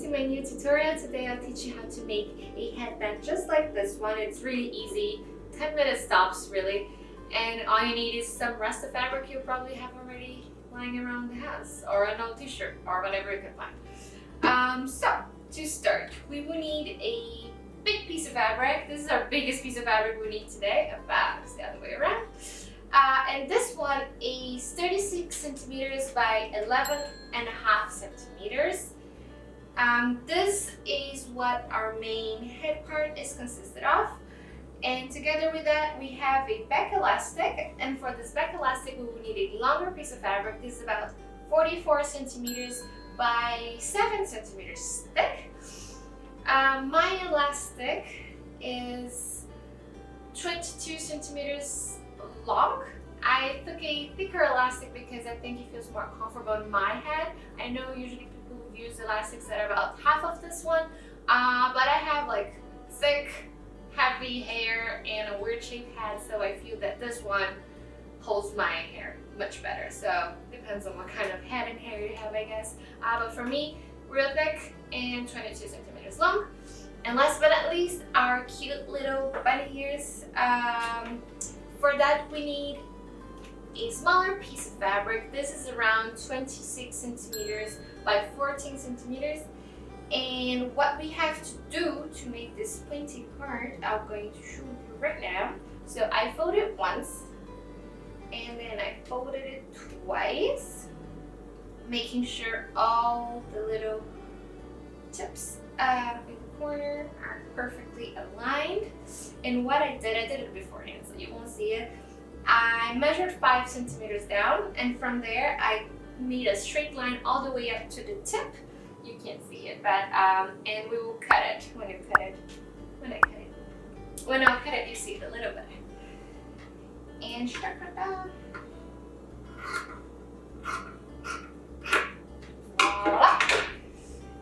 to my new tutorial. Today I'll teach you how to make a headband just like this one. It's really easy, 10-minute stops really, and all you need is some rest of fabric you probably have already lying around the house, or an old t-shirt, or whatever you can find. So to start, we will need a big piece of fabric. This is our biggest piece of fabric we need today. It's the other way around. And this one is 36 centimeters by 11.5 centimeters. This is what our main head part is consisted of. And together with that, we have a back elastic. And for this back elastic, we will need a longer piece of fabric. This is about 44 centimeters by 7 centimeters thick. My elastic is 22 centimeters long. I took a thicker elastic because I think it feels more comfortable in my head. I know usually people use elastics that are about half of this one, but I have like thick, heavy hair and a weird shaped head, so I feel that this one holds my hair much better. So depends on what kind of head and hair you have, I guess. But for me, real thick and 22 centimeters long. And last but not least, our cute little bunny ears. For that, we need a smaller piece of fabric. This is around 26 centimeters by 14 centimeters. And what we have to do to make this pointy part, I'm going to show you right now. So I folded it once, and then I folded it twice, making sure all the little tips in the corner are perfectly aligned. And what I did it beforehand, so you won't see it. I measured 5 centimeters down, and from there I made a straight line all the way up to the tip. You can't see it, but and we will cut it. When I cut it, you see it a little bit. And voila!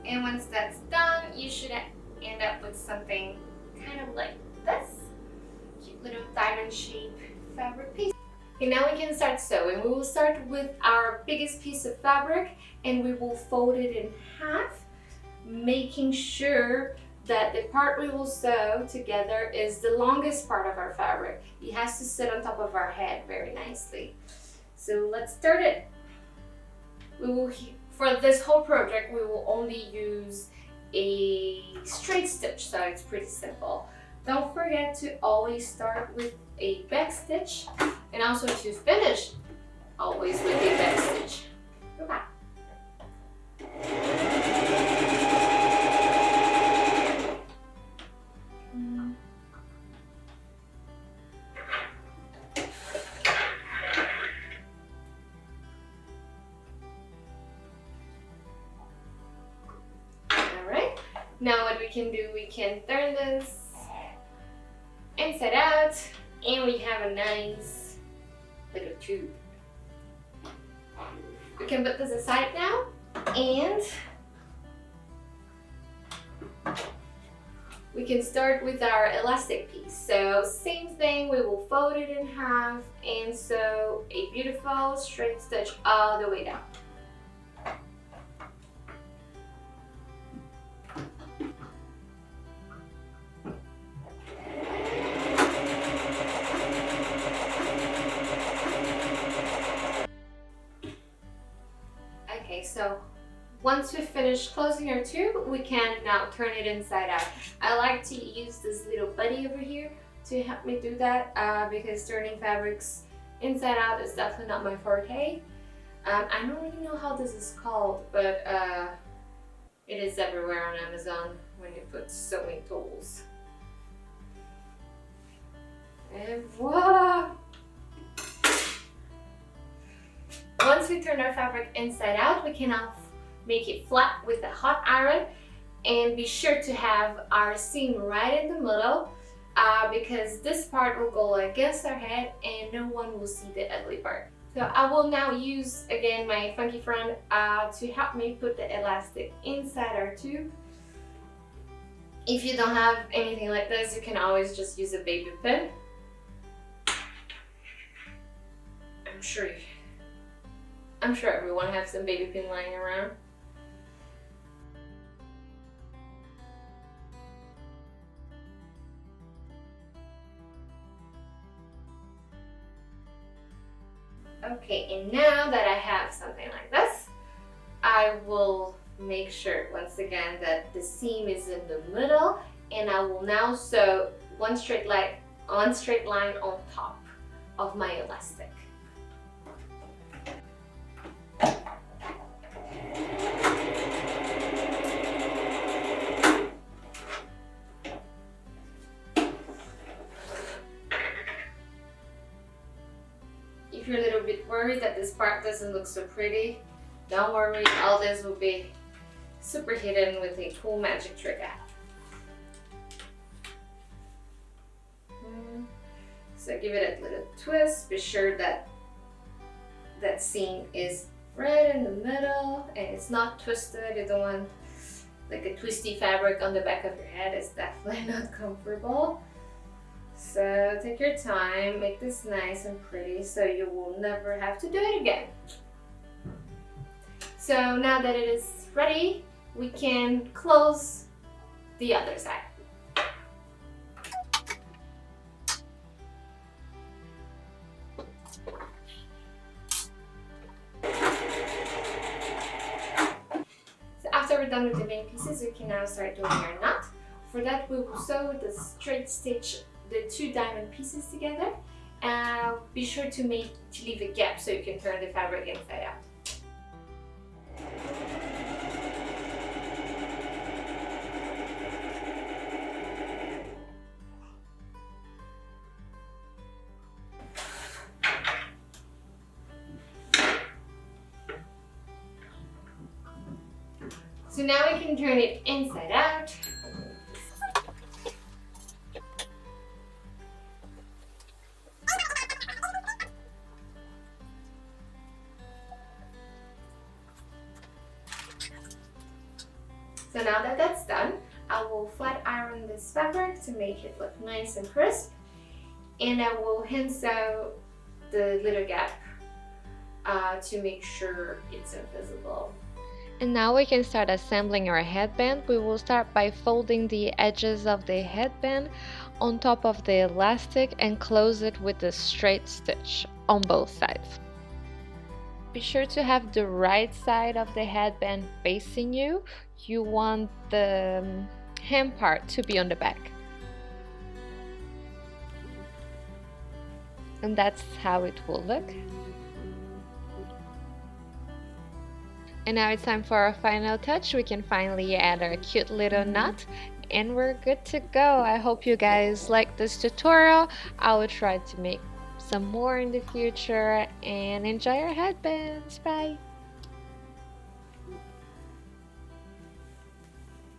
And once that's done, you should end up with something kind of like this. Cute little diamond shaped fabric piece. Okay, now we can start sewing. We will start with our biggest piece of fabric and we will fold it in half, making sure that the part we will sew together is the longest part of our fabric. It has to sit on top of our head very nicely. So let's start it. For this whole project, we will only use a straight stitch, so it's pretty simple. Don't forget to always start with a back stitch, and also to finish always with a back stitch. Okay. Alright, now what we can do, we can turn this inside out, and we have a nice little tube. We can put this aside now, and we can start with our elastic piece. So same thing, we will fold it in half and sew a beautiful straight stitch all the way down. Okay, so once we finish closing our tube, we can now turn it inside out. I like to use this little buddy over here to help me do that because turning fabrics inside out is definitely not my forte. I don't really know how this is called, but it is everywhere on Amazon when you put sewing tools. And voila! Once we turn our fabric inside out, we can now make it flat with a hot iron, and be sure to have our seam right in the middle because this part will go against our head and no one will see the ugly part. So I will now use again my funky friend to help me put the elastic inside our tube. If you don't have anything like this, you can always just use a baby pin. I'm sure everyone has some baby pin lying around. Okay, and now that I have something like this, I will make sure once again that the seam is in the middle, and I will now sew one straight line on top of my elastic. If you're a little bit worried that this part doesn't look so pretty, don't worry, all this will be super hidden with a cool magic trick I have. So give it a little twist, be sure that that seam is right in the middle and it's not twisted. You don't want like a twisty fabric on the back of your head, it's definitely not comfortable. So take your time, make this nice and pretty so you will never have to do it again. So now that it is ready, we can close the other side. So after we're done with the main pieces, we can now start doing our knot. For that, we will sew the straight stitch the two diamond pieces together. Be sure to leave a gap so you can turn the fabric inside out. So now we can turn it inside out. So now that that's done, I will flat iron this fabric to make it look nice and crisp, and I will hand sew the little gap to make sure it's invisible. And now we can start assembling our headband. We will start by folding the edges of the headband on top of the elastic and close it with a straight stitch on both sides. Be sure to have the right side of the headband facing you. You want the hem part to be on the back. And that's how it will look. And now it's time for our final touch. We can finally add our cute little knot and we're good to go. I hope you guys like this tutorial. I will try to make some more in the future and enjoy your headbands. Bye!